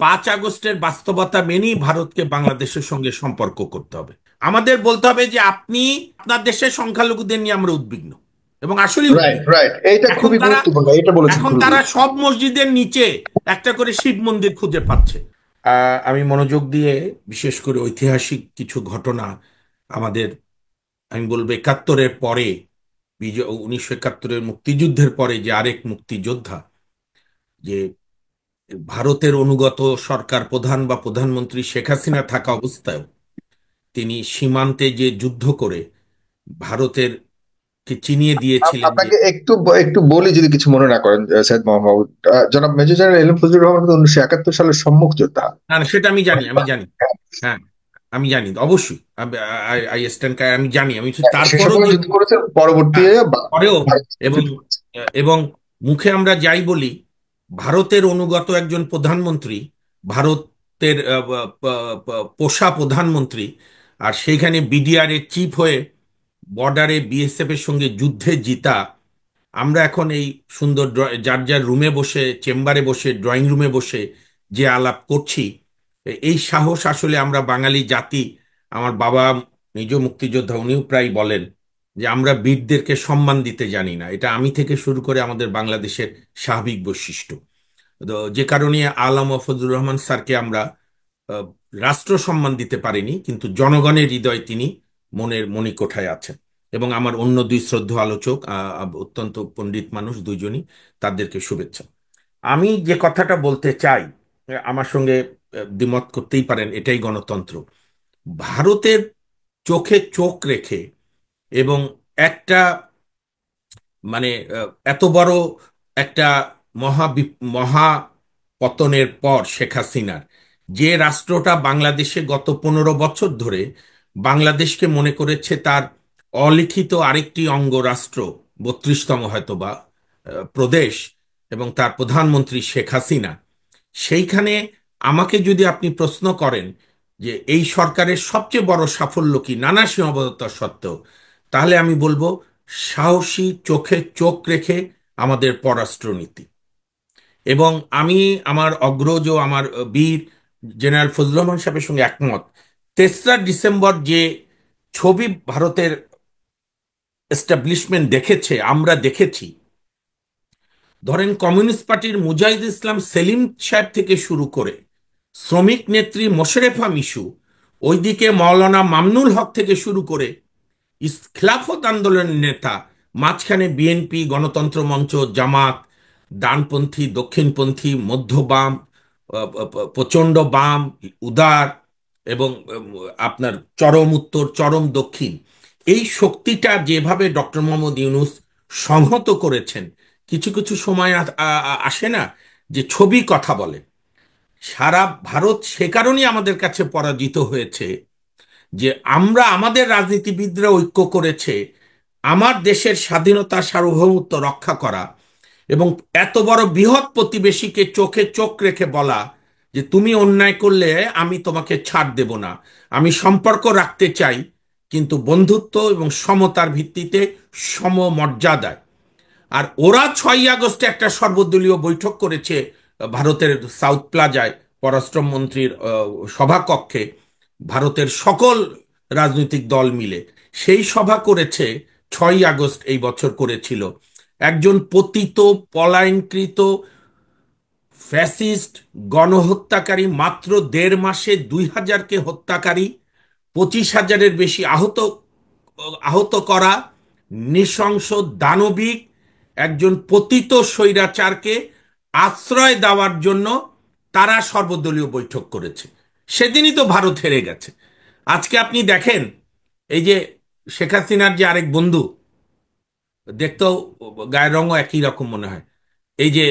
5 আগস্টের বাস্তবতা মেনেই ভারতকে বাংলাদেশের সঙ্গে সম্পর্ক করতে হবে। আমাদের বলতে হবে যে আপনি আপনার দেশের সংখ্যালঘুদের নিয়ে আমরা উদ্বিগ্ন, এবং আসলে রাইট, উদ্বিগ্ন। রাইট, এইটা এখন খুবই তারা গুরুত্বপূর্ণ, এটা বলেছেন এখন খুবই তারা গুরুত্বপূর্ণ। সব মসজিদের নিচে একটা করে শিব মন্দির খুঁজে পাচ্ছে। আমি মনোযোগ দিয়ে বিশেষ করে ঐতিহাসিক কিছু ঘটনা আমাদের, আমি বলবো 71-এর পরে, 1971-এর মুক্তিযুদ্ধের পরে যে আরেক মুক্তিযোদ্ধা, যে ভারতের অনুগত সরকার প্রধান বা প্রধানমন্ত্রী শেখ হাসিনা থাকা অবস্থায় তিনি সীমান্তে যে যুদ্ধ করে ভারতের কে চিনিয়ে দিয়েছিলেন যে, আপনাকে একটু একটু বলি, যদি কিছু মনে না করেন, সৈয়দ মোহাম্মদ, জনাব major general M Fazlur Rahman কিন্তু 1971 সালের সম্মুখ যোদ্ধা। না না, সেটা আমি জানি, আমি জানি। হ্যাঁ, আমি জানি অবশ্যই। আই স্ট্যান্ড, আমি জানি, আমি সে তারপরও সময় যে, যুদ্ধ করেছেন, পরবর্তী হ্যাঁ, পরেও, ভারত এবং যুদ্ধ। এবং মুখে আমরা যাই বলি, ভারতের অনুগত একজন প্রধানমন্ত্রী, ভারতের পোষা প্রধানমন্ত্রী, আর সেইখানে বিডিআর এর চিফ হয়ে বর্ডারে বিএসএফ এর সঙ্গে যুদ্ধে জিতা। আমরা এখন এই সুন্দর যার যার রুমে বসে, চেম্বারে বসে, ড্রয়িং রুমে বসে যে আলাপ করছি, এই সাহস আসলে আমরা বাঙালি জাতি, আমার বাবা নিজ মুক্তিযোদ্ধা, উনিও প্রায় বলেন যে আমরা বীরদেরকে সম্মান দিতে জানি না। এটা আমি থেকে শুরু করে আমাদের বাংলাদেশের স্বাভাবিক বৈশিষ্ট্য। তো যে কারণে আলম ফজলুর রহমান স্যারকে আমরা আহ, রাষ্ট্র সম্মান দিতে পারিনি, কিন্তু জনগণের হৃদয় তিনি মনের মণিকোঠায় আছেন। এবং আমার অন্য দুই শ্রদ্ধেয় আলোচক, অত্যন্ত পণ্ডিত মানুষ দুইজনই, তাদেরকে শুভেচ্ছা। আমি যে কথাটা বলতে চাই, আমার সঙ্গে দ্বিমত করতেই পারেন, এটাই গণতন্ত্র। ভারতের চোখে চোখ রেখে এবং একটা, মানে এত বড় একটা মহা মহা পতনের পর শেখ হাসিনার, যে রাষ্ট্রটা বাংলাদেশে গত 15 বছর ধরে বাংলাদেশকে মনে করেছে তার অলিখিত আরেকটি অঙ্গরাষ্ট্র, 32তম হয়তোবা প্রদেশ, এবং তার প্রধানমন্ত্রী শেখ হাসিনা, সেইখানে আমাকে যদি আপনি প্রশ্ন করেন যে এই সরকারের সবচেয়ে বড় সাফল্য কি নানা সীমাবদ্ধতা সত্ত্বেও, তাহলে আমি বলবো সাহসী চোখে চোখ রেখে আমাদের পররাষ্ট্রনীতি। এবং আমি আমার অগ্রজ ও আমার বীর জেনারেল ফজলুর রহমান সাহেবের সঙ্গে একমত। 3রা ডিসেম্বর যে ছবি ভারতের এস্টাবলিশমেন্ট দেখেছে, আমরা দেখেছি, ধরেন কমিউনিস্ট পার্টির মুজাহিদ ইসলাম সেলিম সাহেব থেকে শুরু করে শ্রমিক নেত্রী মোশারেফা মিশু, ওইদিকে মাওলানা মামনুল হক থেকে শুরু করে খিলাফত আন্দোলনের নেতা, মাঝখানে বিএনপি, গণতন্ত্র মঞ্চ, জামাত, ডানপন্থী, দক্ষিণপন্থী, মধ্যবাম, প্রচণ্ড বাম, উদার, এবং আপনার চরম উত্তর, চরম দক্ষিণ, এই শক্তিটা যেভাবে ডক্টর মোহাম্মদ ইউনূস সংহত করেছেন, কিছু কিছু সময় আসে না যে ছবি কথা বলে। সারা ভারত সে কারণেই আমাদের কাছে পরাজিত হয়েছে যে আমরা, আমাদের রাজনীতিবিদরা ঐক্য করেছে আমার দেশের স্বাধীনতা সার্বভৌমত্ব রক্ষা করা, এবং এত বড় বৃহৎ প্রতিবেশীকে চোখে চোখ রেখে বলা যে তুমি অন্যায় করলে আমি তোমাকে ছাড় দেব না, আমি সম্পর্ক রাখতে চাই, কিন্তু বন্ধুত্ব এবং সমতার ভিত্তিতে, সমমর্যাদায়। আর ওরা 6ই আগস্টে একটা সর্বদলীয় বৈঠক করেছে ভারতের সাউথ প্লাজায়, পররাষ্ট্রমন্ত্রীর সভাকক্ষে, ভারতের সকল রাজনৈতিক দল মিলে সেই সভা করেছে। 6ই আগস্ট এই বছর করেছিল একজন পতিত, পলায়নকৃত, ফ্যাসিস্ট, গণহত্যাকারী, মাত্র 1.5 মাসে 2,000কে হত্যাকারী, 25,000-এর বেশি আহত আহত করা নৃশংস দানবিক একজন পতিত স্বৈরাচারকে আশ্রয় দেওয়ার জন্য তারা সর্বদলীয় বৈঠক করেছে। সেদিনই তো ভারত হেরে গেছে। আজকে আপনি দেখেন, এই যে শেখ হাসিনার যে আরেক বন্ধু, দেখতেও গায়ের রঙও একই রকম মনে হয়, এই যে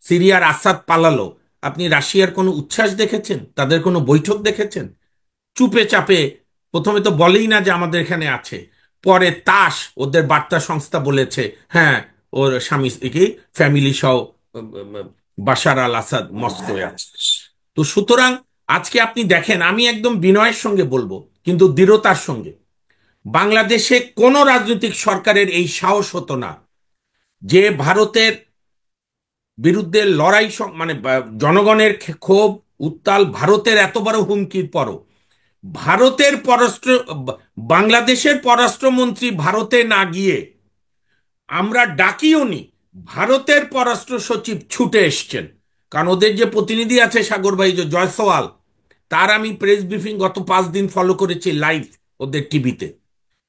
সিরিয়ার আসাদ পালালো, আপনি রাশিয়ার কোনো উচ্ছ্বাস দেখেছেন? তাদের কোনো বৈঠক দেখেছেন? চুপে চাপে, প্রথমে তো বলেই না যে আমাদের এখানে আছে, পরে তাস, ওদের বার্তা সংস্থা বলেছে হ্যাঁ ওর স্বামী কি ফ্যামিলি সহ বাশার আল আসাদ মস্কোয় আছে। তো সুতরাং আজকে আপনি দেখেন, আমি একদম বিনয়ের সঙ্গে বলবো, কিন্তু দৃঢ়তার সঙ্গে, বাংলাদেশে কোন রাজনৈতিক সরকারের এই সাহস হতো না যে ভারতের বিরুদ্ধে লড়াই, মানে জনগণের ক্ষোভ, উত্তাল ভারতের এত বড় হুমকির পরও ভারতের বাংলাদেশের পররাষ্ট্রমন্ত্রী ভারতে না গিয়ে আমরা ডাকিও নি, ভারতের পররাষ্ট্র সচিব ছুটে এসছেন। কারণ ওদের যে প্রতিনিধি আছে সাগর ভাই, যে জয়সওয়াল, তার আমি প্রেস ব্রিফিং গত 5 দিন ফলো করেছি লাইভ ওদের টিভিতে।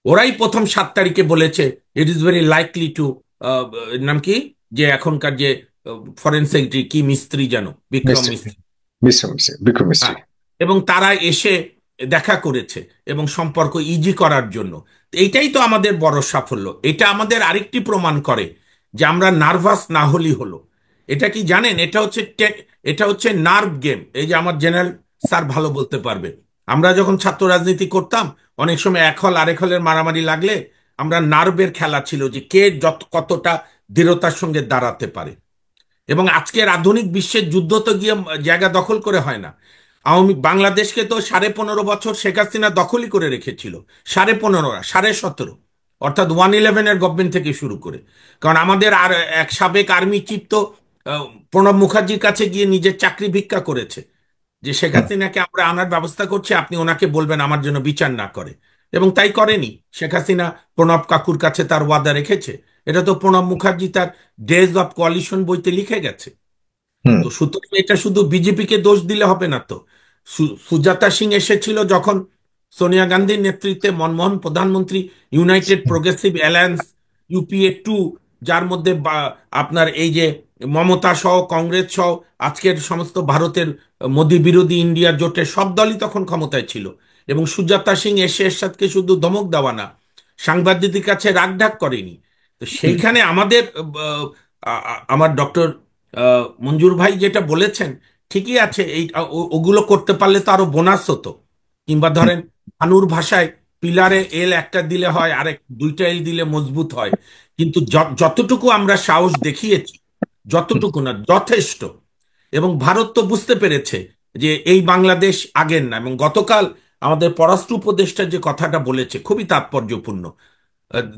ওরাই প্রথম 7 তারিখে বলেছে it is very likely to, নাম কি, যে এখনকার যে ফরেন সেক্রেটারি কি মিস্ত্রি যেন, বিক্রম মিস্ত্রি, মিস্ত্রি। মিস্ত্রি, বিক্রম মিস্ত্রি। হ্যাঁ, এবং তারা এসে দেখা করেছে এবং সম্পর্ক ইজি করার জন্য। তো এইটাই তো আমাদের বড় সাফল্য। এটা আমাদের আরেকটি প্রমাণ করে যে আমরা নার্ভাস না হলেই হলো। এটা কি জানেন, এটা হচ্ছে নার্ভ গেম। এই যে আমার জেনারেল স্যার ভালো বলতে পারবে, আমরা যখন ছাত্র রাজনীতি করতাম অনেক সময় এক হল আরেক হলের মারামারি লাগলে আমরা নার্ভের খেলা ছিল যে কে কতটা দৃঢ়তার সঙ্গে দাঁড়াতে পারে। এবং আজকের আধুনিক বিশ্বের যুদ্ধ তো গিয়ে জায়গা দখল করে হয় না। বাংলাদেশকে তো 15.5 বছর শেখ হাসিনা দখলই করে রেখেছিল। 15.5 না, 17.5, অর্থাৎ 111-এর গভর্নমেন্ট থেকে শুরু করে। কারণ আমাদের আর এক সাবেক আর্মি চিফ তো আহ, প্রণব মুখার্জির কাছে গিয়ে নিজের চাকরি ভিক্ষা করেছে যে শেখ হুম, হাসিনাকে আমরা আনার ব্যবস্থা করছি, আপনি ওনাকে বলবেন আমার জন্য বিচার না করে। এবং তাই করেনি শেখ হাসিনা। প্রণব কাকুর কাছে তার ওয়াদা রেখেছে। এটা তো প্রণব মুখার্জি তার ডেজ অফ কোয়ালিশন বইতে লিখে গেছে। হুম, তো সুতরাং এটা শুধু বিজেপিকে দোষ দিলে হবে না তো। সুজাতা সিং এসেছিল যখন সোনিয়া গান্ধীর নেতৃত্বে, মনমোহন প্রধানমন্ত্রী, ইউনাইটেড প্রোগ্রেসিভ অ্যালায়েন্স, ইউপিএ 2, যার মধ্যে আপনার এই যে মমতা সহ কংগ্রেস সহ আজকের সমস্ত ভারতের মোদি বিরোধী ইন্ডিয়া জোটের সব দলই তখন ক্ষমতায় ছিল। এবং সুজাতা সিং এসে এরশাদকে শুধু ধমক দেওয়া না, সাংবাদিকদের কাছে রাগঢাক করেনি। তো হুম, সেইখানে আমাদের আমার ডক্টর মঞ্জুর ভাই যেটা বলেছেন ঠিকই আছে। এই ওগুলো করতে পারলে তো আরো বোনাস হতো। কিংবা হুম, ধরেন আনুর ভাষায় পিলারে এল একটা দিলে হয়, আরেক দুইটা এল দিলে মজবুত হয়। কিন্তু যতটুকু আমরা সাহস দেখিয়েছি, হুম, যতটুকু না যথেষ্ট। এবং ভারত তো বুঝতে পেরেছে যে এই বাংলাদেশ আগের না। এবং গতকাল আমাদের পররাষ্ট্র উপদেষ্টা যে কথাটা বলেছে খুবই তাৎপর্যপূর্ণ।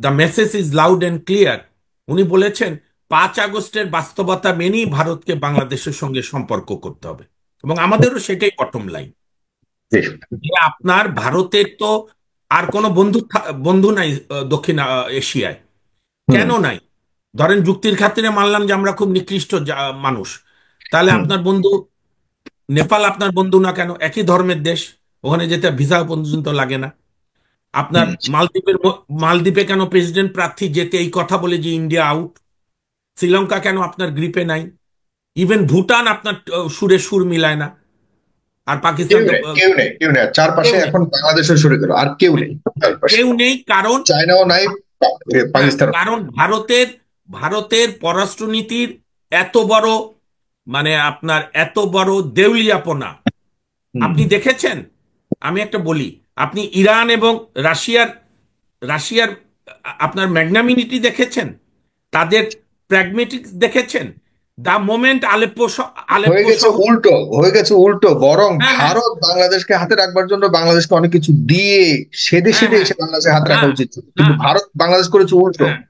The message is loud and clear. উনি বলেছেন 5 আগস্টের বাস্তবতা মেনেই ভারতকে বাংলাদেশের সঙ্গে সম্পর্ক করতে হবে। এবং আমাদেরও সেটাই বটম লাইন। জি, যে আপনার ভারতের তো আর কোনো বন্ধু নাই দক্ষিণ এশিয়ায়। হুম, কেন নাই? ধরেন যুক্তির খাতিরে মানলাম যে আমরা খুব নিকৃষ্ট মানুষ, তাহলে হুম, আপনার বন্ধু নেপাল আপনার বন্ধু না কেন? একই ধর্মের দেশ, ওখানে যেতে ভিসা পর্যন্ত লাগে না। আপনার হুম। মালদ্বীপে কেন প্রেসিডেন্ট প্রার্থী যেতে এই কথা বলে যে ইন্ডিয়া আউট? শ্রীলঙ্কা কেন আপনার গ্রিপে নাই? ইভেন ভুটান আপনার সুরে সুর মিলায় না। আর কেউ পাকিস্তান তো নেই, কেউ নেই, কেউ নেই, চারপাশে কেউ নেই। এখন বাংলাদেশের সরে গেল, আর কেউ নেই চারপাশে। কেউ নেই কারণ, চায়নাও নাই, হ্যাঁ, পাকিস্তান। কারণ ভারতের পররাষ্ট্রনীতির এত বড়, মানে আপনার এত বড় দেউলিয়াপনা হুম। আপনি দেখেছেন। আমি একটা বলি, আপনি ইরান এবং রাশিয়ার রাশিয়ার আপনার ম্যাগনামিনিটি দেখেছেন, তাদের প্র্যাগমেটিক্স দেখেছেন। দা মোমেন্ট হয়ে আলেপ্পো গেছে শহর। উল্টো, হয়ে গেছে উল্টো, বরং হ্যাঁ, হ্যাঁ, ভারত বাংলাদেশকে হাতে রাখবার জন্য বাংলাদেশকে অনেক কিছু দিয়ে সেদে হ্যাঁ, সেদে হ্যাঁ, এসে বাংলাদেশে হাত না, রাখা উচিত ছিল, না, কিন্তু ভারত বাংলাদেশ করেছে উল্টো। হ্যাঁ,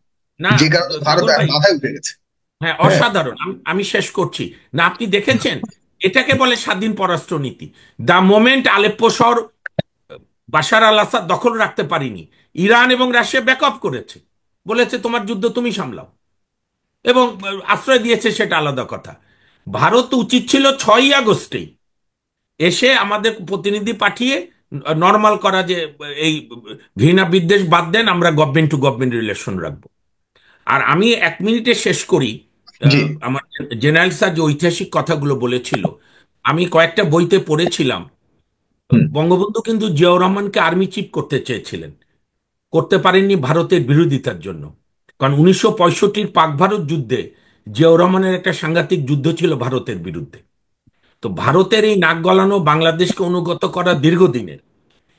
না, যে কারণে ভারত সাগর ভাই, মাথায় উঠে গেছে। হ্যাঁ, হ্যাঁ। অসাধারণ। আমি শেষ করছি। না, আপনি দেখেছেন, এটাকে বলে স্বাধীন পররাষ্ট্রনীতি। দ্য মোমেন্ট আলেপ্পো শহর বাশার আল আসাদ দখল রাখতে পারিনি, ইরান এবং রাশিয়া ব্যাকআপ করেছে, বলেছে তোমার যুদ্ধ তুমি সামলাও। এবং আশ্রয় দিয়েছে সেটা আলাদা কথা। ভারত উচিত ছিল 6ই আগস্টেই এসে আমাদের প্রতিনিধি পাঠিয়ে নর্মাল করা, যে এই ঘৃণা বিদ্বেষ বাদ দেন, আমরা গভর্নমেন্ট টু গভর্নমেন্ট রিলেশন রাখবো। আর আমি 1 মিনিটে শেষ করি। জি। আমার জেনারেল স্যার যে ঐতিহাসিক কথাগুলো বলেছিল, আমি কয়েকটা বইতে পড়েছিলাম। হুম, বঙ্গবন্ধু কিন্তু জিয়াউর রহমানকে আর্মি চিফ করতে চেয়েছিলেন, করতে পারেননি ভারতের বিরোধিতার জন্য। কারণ 1965-র পাক ভারত যুদ্ধে জিয়াউর রহমানের একটা সাংঘাতিক যুদ্ধ ছিল ভারতের বিরুদ্ধে। তো ভারতের এই নাক গলানো, বাংলাদেশকে অনুগত করা দীর্ঘদিনের।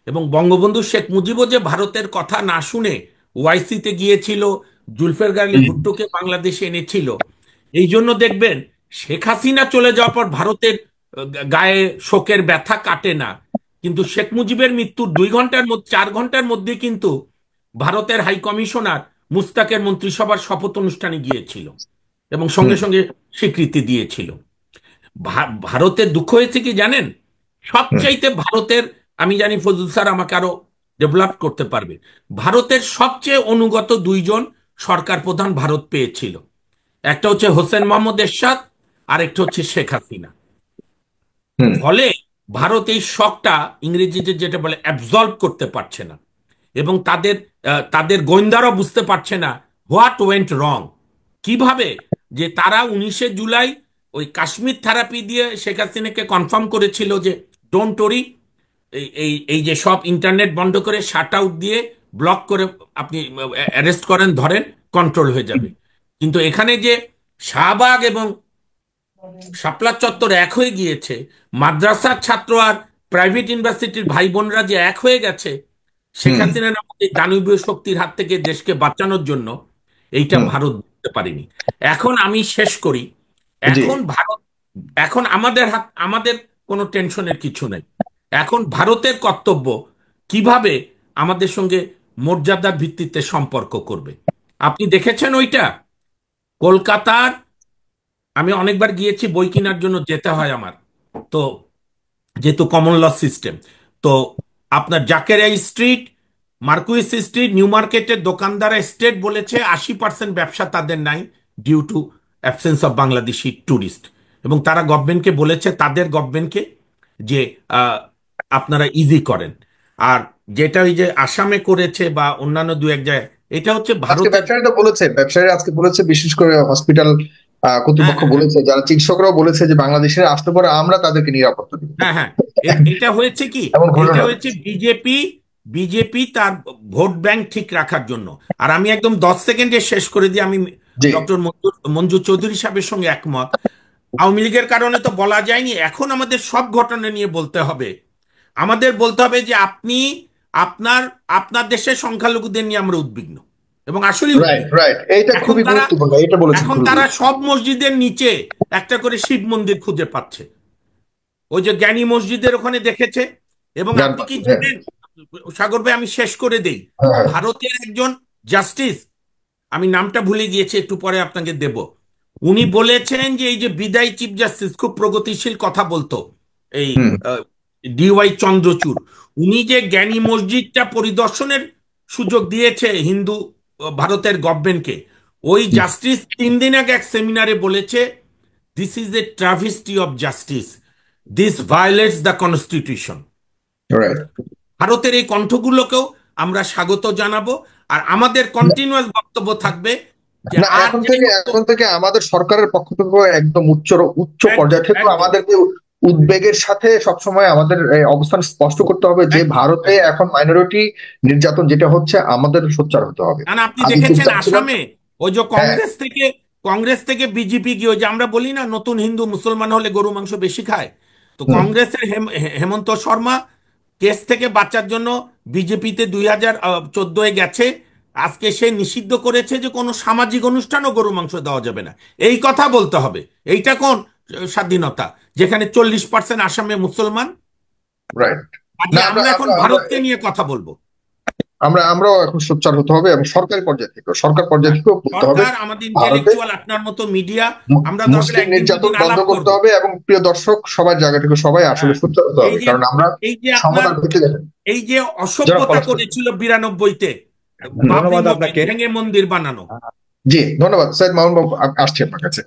এবং বঙ্গবন্ধু শেখ মুজিবও যে ভারতের কথা না শুনে ওআইসিতে গিয়েছিল, জুলফিকার আলী হুম, ভুট্টোকে বাংলাদেশে এনেছিল। এই জন্য দেখবেন শেখ হাসিনা চলে যাওয়ার পর ভারতের গায়ে শোকের ব্যথা কাটে না। কিন্তু শেখ মুজিবের মৃত্যুর 2 ঘন্টার মধ্যে, 4 ঘন্টার মধ্যে কিন্তু ভারতের হাই কমিশনার মুস্তাকের মন্ত্রিসভার শপথ অনুষ্ঠানে গিয়েছিল এবং হুম। সঙ্গে সঙ্গে স্বীকৃতি দিয়েছিল। ভারতের দুঃখ হয়েছে কি জানেন? হুম সবচাইতে ভারতের, আমি জানি ফজল স্যার আমাকে আরো ডেভেলপ করতে পারবে, ভারতের সবচেয়ে অনুগত দুইজন সরকার প্রধান ভারত পেয়েছিল। একটা হচ্ছে হোসেন মোহাম্মদ এরশাদ, আর একটা হচ্ছে শেখ হাসিনা। হুম ফলে ভারত এই শকটা, ইংরেজিতে যেটা বলে, অ্যাবজর্ব করতে পারছে না। এবং তাদের গোয়েন্দারাও বুঝতে পারছে না হোয়াট ওয়েন্ট রং। কিভাবে যে তারা 19শে জুলাই ওই কাশ্মীর থেরাপি দিয়ে শেখ হাসিনাকে কনফার্ম করেছিল যে ডোন্ট ওরি, এই এই এই যে সব ইন্টারনেট বন্ধ করে শাট আউট দিয়ে ব্লক করে আপনি অ্যারেস্ট করেন, ধরেন, কন্ট্রোল হয়ে যাবে। কিন্তু এখানে যে শাহবাগ এবং শাপলা চত্বর এক হয়ে গিয়েছে, মাদ্রাসার ছাত্র আর প্রাইভেট ইউনিভার্সিটির ভাই বোনরা যে এক হয়ে গেছে শেখ হুম হাসিনার আমাদের দানবীয় শক্তির হাত থেকে দেশকে বাঁচানোর জন্য, এইটা হুম ভারত বুঝতে পারেনি। এখন আমি শেষ করি। জি এখন ভারত, এখন আমাদের কোনো টেনশনের কিছু নেই। এখন ভারতের কর্তব্য কিভাবে আমাদের সঙ্গে মর্যাদার ভিত্তিতে সম্পর্ক করবে। আপনি দেখেছেন ওইটা কলকাতার, আমি অনেকবার গিয়েছি বই কেনার জন্য, যেতে হয় আমার, তো যেহেতু কমন ল সিস্টেম, তো আপনার Zakaria street, Marquis street, new মার্কেটের দোকানদার স্টেট বলেছে 80% ব্যবসা তাদের নাই, due to absence of Bangladeshi tourist. এবং তারা গভর্নমেন্টকে বলেছে, তাদের গভর্নমেন্টকে, যে আহ, আপনারা ইজি করেন। আর যেটা ওই যে আসামে করেছে বা অন্যান্য দু এক জায়গায়, এটা হচ্ছে আজকে ভারতের। ব্যবসায়ীরা বলেছে, ব্যবসায়ীরা আজকে বলেছে, বিশেষ করে হসপিটাল হ্যাঁ, কর্তৃপক্ষ হ্যাঁ, হ্যাঁ, বলেছে, যারা চিকিৎসকরাও বলেছে যে বাংলাদেশের আসতে পরে আমরা তাদেরকে নিরাপত্তা দিব। হ্যাঁ, হ্যাঁ। এটা হয়েছে কি, এমন এটা ঘটনা হয়েছে ঘটেছে। বিজেপি তার ভোট ব্যাংক ঠিক রাখার জন্য। আর আমি একদম 10 সেকেন্ডে শেষ করে দিই, আমি জি ডক্টর মঞ্জু চৌধুরী সাহেবের সঙ্গে একমত। আওয়ামী লীগের কারণে তো বলা যায়নি, এখন আমাদের সব ঘটনা নিয়ে বলতে হবে। আমাদের বলতে হবে যে আপনি, আপনার আপনার দেশের সংখ্যালঘুদের নিয়ে আমরা উদ্বিগ্ন, এবং আসলে রাইট উদ্বিগ্ন। রাইট, এইটা এখন খুবই তারা গুরুত্বপূর্ণ, এটা বলেছেন এখন খুবই তারা গুরুত্বপূর্ণ। সব মসজিদের নিচে একটা করে শিব মন্দির খুঁজে পাচ্ছে। ওই যে জ্ঞানী মসজিদের ওখানে দেখেছে। এবং গান আপনি কি পাখি, হ্যাঁ জানেন, সাগর ভাই, আমি শেষ করে দেই, হ্যাঁ হ্যাঁ। ভারতের একজন জাস্টিস, আমি নামটা ভুলে গিয়েছি, একটু পরে আপনাকে দেব, উনি বলেছেন যে এই যে বিদায়ী চিফ জাস্টিস খুব প্রগতিশীল কথা বলতো, এই হুম ডিওয়াই চন্দ্রচূড়, উনি যে জ্ঞানী মসজিদটা পরিদর্শনের সুযোগ দিয়েছে হিন্দু ভারতের গভর্নমেন্টকে, ওই জাস্টিস 3 দিন আগে এক সেমিনারে বলেছে, this is a travesty of justice, this violates the constitution. Right. ভারতের এই কণ্ঠগুলোকেও আমরা স্বাগত জানাবো। আর আমাদের কন্টিনিউয়াস বক্তব্য থাকবে যে না, আর এখন যাই থেকে হতো। এখন থেকে আমাদের সরকারের পক্ষ থেকে একদম উচ্চ উচ্চ একদম, পর্যায়ে থেকে একদম, আমাদেরকে উদ্বেগের সাথে সবসময় আমাদের এই অবস্থান স্পষ্ট করতে হবে যে একদম, ভারতে একদম। এখন মাইনরিটি নির্যাতন যেটা হচ্ছে আমাদের সোচ্চার হতে হবে। কারণ আপনি আগে দেখেছেন চুপচাপ ছিলাম। আসামে ওই যে হ্যাঁ কংগ্রেস থেকে বিজেপি গিয়ে, ওই যে আমরা বলি না নতুন হিন্দু মুসলমান হলে গরু মাংস বেশি খায়, তো হুম কংগ্রেসের হেমন্ত শর্মা কেস থেকে বাঁচার জন্য বিজেপিতে 2014-এ গেছে। আজকে সে নিষিদ্ধ করেছে যে কোনো সামাজিক অনুষ্ঠানও গরু মাংস দেওয়া যাবে না। এই কথা বলতে হবে। এইটা কোন স্বাধীনতা, যেখানে 40% আসামে মুসলমান? রাইট। আজকে না, আমরা আমরা এখন আমরা আমরা ভারতকে নিয়ে কথা বলবো। আমরাও এখন সোচ্চার হতে হবে এবং সরকার পর্যায়ে হ্যাঁ, থেকেও বলতে হবে সরকার, আমাদের ভারতে ইন্টেলেকচুয়াল, আপনার মতো মিডিয়া, আমরা দরকার মুসলিম একদিন নির্যাতন দুদিন বন্ধ আলাপ করতে করব। হবে এবং প্রিয় দর্শক সবার জায়গা থেকে সবাই আসলে হ্যাঁ, সোচ্চার হতে এই হবে, যে কারণ আমরা এই যে আপনার সমাধান পেতে দেখেন। এই যে যারা অসভ্যতা পলাশ করছে। করেছিল 92-তে, হুম, বাবরি ধন্যবাদ মসজিদ আপনাকে। ভেঙে মন্দির বানানো। জি ধন্যবাদ সৈয়দ মামুন বাবু, আসছি আপনার কাছে।